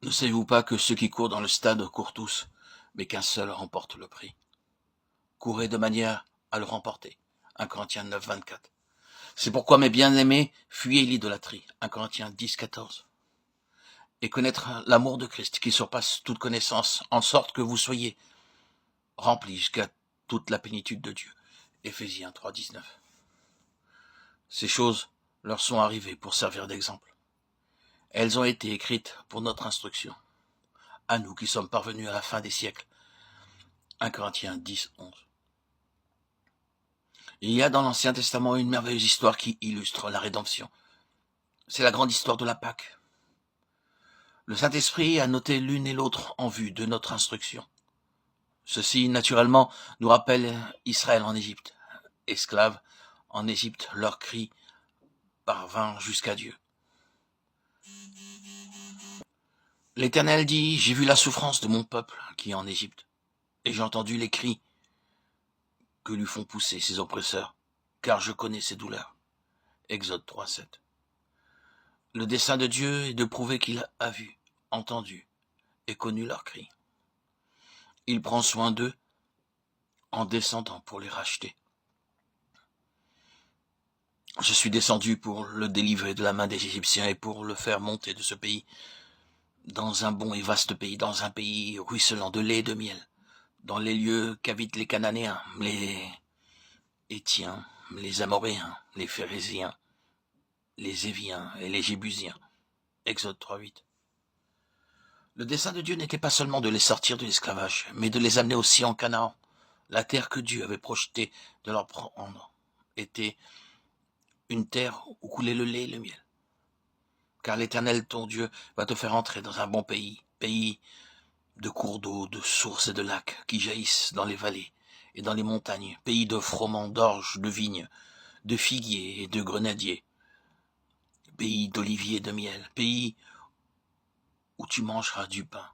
Ne savez-vous pas que ceux qui courent dans le stade courent tous, mais qu'un seul remporte le prix? Courez de manière à le remporter. 1 Corinthiens 9, 24. C'est pourquoi, mes bien-aimés, fuyez l'idolâtrie. 1 Corinthiens 10, 14. Et connaître l'amour de Christ qui surpasse toute connaissance, en sorte que vous soyez remplis jusqu'à toute la plénitude de Dieu. Éphésiens 3, 19. Ces choses leur sont arrivées pour servir d'exemple. Elles ont été écrites pour notre instruction, à nous qui sommes parvenus à la fin des siècles. 1 Corinthiens 10, 11. Il y a dans l'Ancien Testament une merveilleuse histoire qui illustre la rédemption. C'est la grande histoire de la Pâque. Le Saint-Esprit a noté l'une et l'autre en vue de notre instruction. Ceci, naturellement, nous rappelle Israël en Égypte. Esclaves en Égypte, leur cri parvint jusqu'à Dieu. L'Éternel dit, j'ai vu la souffrance de mon peuple qui est en Égypte, et j'ai entendu les cris que lui font pousser ses oppresseurs, car je connais ses douleurs. Exode 3, 7. Le dessein de Dieu est de prouver qu'il a vu, entendu et connu leurs cris. Il prend soin d'eux en descendant pour les racheter. Je suis descendu pour le délivrer de la main des Égyptiens et pour le faire monter de ce pays dans un bon et vaste pays, dans un pays ruisselant de lait et de miel, dans les lieux qu'habitent les Cananéens, les Hétiens, les Amoréens, les Phérésiens, les Éviens et les Jébusiens. Exode 3, 8. Le dessein de Dieu n'était pas seulement de les sortir de l'esclavage, mais de les amener aussi en Canaan. La terre que Dieu avait projeté de leur prendre était une terre où coulait le lait et le miel. Car l'Éternel, ton Dieu, va te faire entrer dans un bon pays, pays de cours d'eau, de sources et de lacs qui jaillissent dans les vallées et dans les montagnes, pays de froment, d'orge, de vignes, de figuiers et de grenadiers, pays d'oliviers et de miel, pays où tu mangeras du pain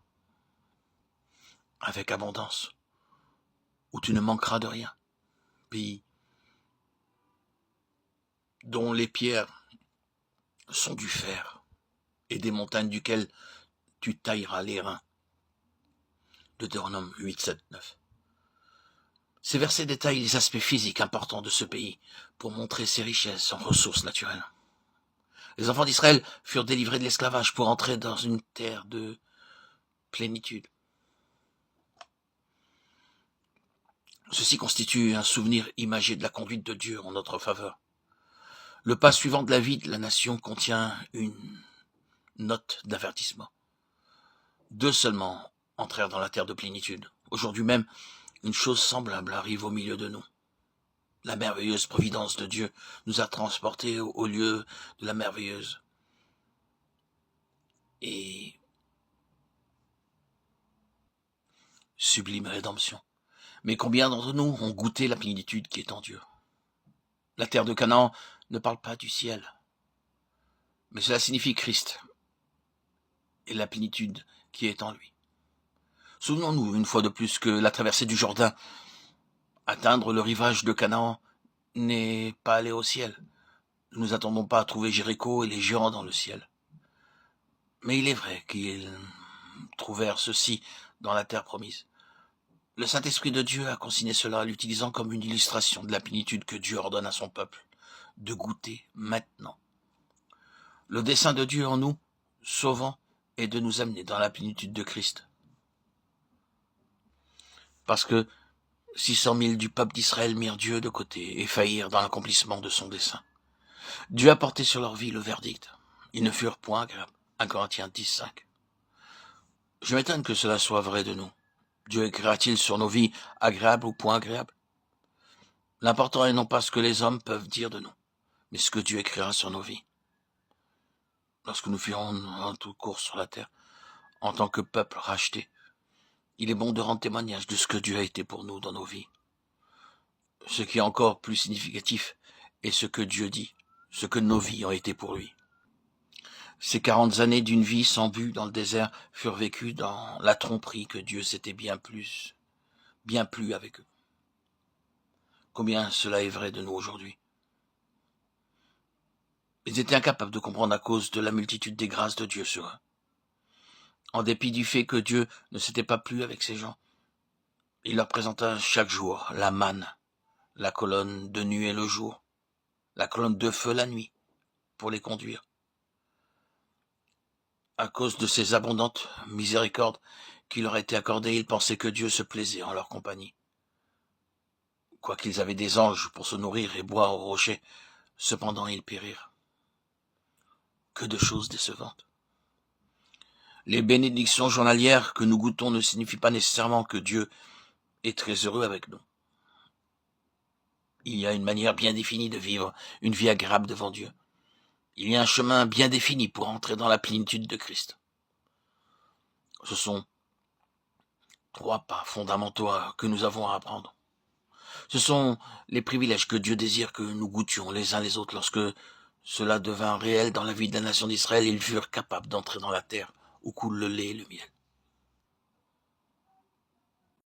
avec abondance, où tu ne manqueras de rien, pays dont les pierres sont du fer et des montagnes duquel tu tailleras les reins. Deutéronome 8, 7, 9. Ces versets détaillent les aspects physiques importants de ce pays pour montrer ses richesses en ressources naturelles. Les enfants d'Israël furent délivrés de l'esclavage pour entrer dans une terre de plénitude. Ceci constitue un souvenir imagé de la conduite de Dieu en notre faveur. Le pas suivant de la vie de la nation contient une note d'avertissement. 2 seulement entrèrent dans la terre de plénitude. Aujourd'hui même, une chose semblable arrive au milieu de nous. La merveilleuse providence de Dieu nous a transportés au lieu de la merveilleuse et sublime rédemption. Mais combien d'entre nous ont goûté la plénitude qui est en Dieu? La terre de Canaan ne parle pas du ciel, mais cela signifie Christ et la plénitude qui est en lui. Souvenons-nous une fois de plus que la traversée du Jourdain, atteindre le rivage de Canaan, n'est pas aller au ciel. Nous n'attendons pas à trouver Jéricho et les géants dans le ciel. Mais il est vrai qu'ils trouvèrent ceci dans la terre promise. Le Saint-Esprit de Dieu a consigné cela, l'utilisant comme une illustration de la plénitude que Dieu ordonne à son peuple de goûter maintenant. Le dessein de Dieu en nous, sauvant, est de nous amener dans la plénitude de Christ. Parce que 600 000 du peuple d'Israël mirent Dieu de côté et faillirent dans l'accomplissement de son dessein. Dieu a porté sur leur vie le verdict. Ils ne furent point agréables. 1 Corinthiens 10, 5. Je m'étonne que cela soit vrai de nous. Dieu écrira-t-il sur nos vies agréables ou point agréables? L'important est non pas ce que les hommes peuvent dire de nous, mais ce que Dieu écrira sur nos vies. Lorsque nous fuirons en toute course sur la terre, en tant que peuple racheté, il est bon de rendre témoignage de ce que Dieu a été pour nous dans nos vies. Ce qui est encore plus significatif est ce que Dieu dit, ce que nos vies ont été pour lui. Ces 40 années d'une vie sans but dans le désert furent vécues dans la tromperie que Dieu s'était bien plu avec eux. Combien cela est vrai de nous aujourd'hui. Ils étaient incapables de comprendre à cause de la multitude des grâces de Dieu sur eux. En dépit du fait que Dieu ne s'était pas plu avec ces gens, il leur présenta chaque jour la manne, la colonne de nuit et le jour, la colonne de feu la nuit, pour les conduire. À cause de ces abondantes miséricordes qui leur étaient accordées, ils pensaient que Dieu se plaisait en leur compagnie. Quoiqu'ils avaient des anges pour se nourrir et boire au rocher, cependant ils périrent. Que de choses décevantes. Les bénédictions journalières que nous goûtons ne signifient pas nécessairement que Dieu est très heureux avec nous. Il y a une manière bien définie de vivre une vie agréable devant Dieu. Il y a un chemin bien défini pour entrer dans la plénitude de Christ. Ce sont 3 pas fondamentaux que nous avons à apprendre. Ce sont les privilèges que Dieu désire que nous goûtions les uns les autres. Lorsque cela devint réel dans la vie de la nation d'Israël, ils furent capables d'entrer dans la terre où coule le lait et le miel.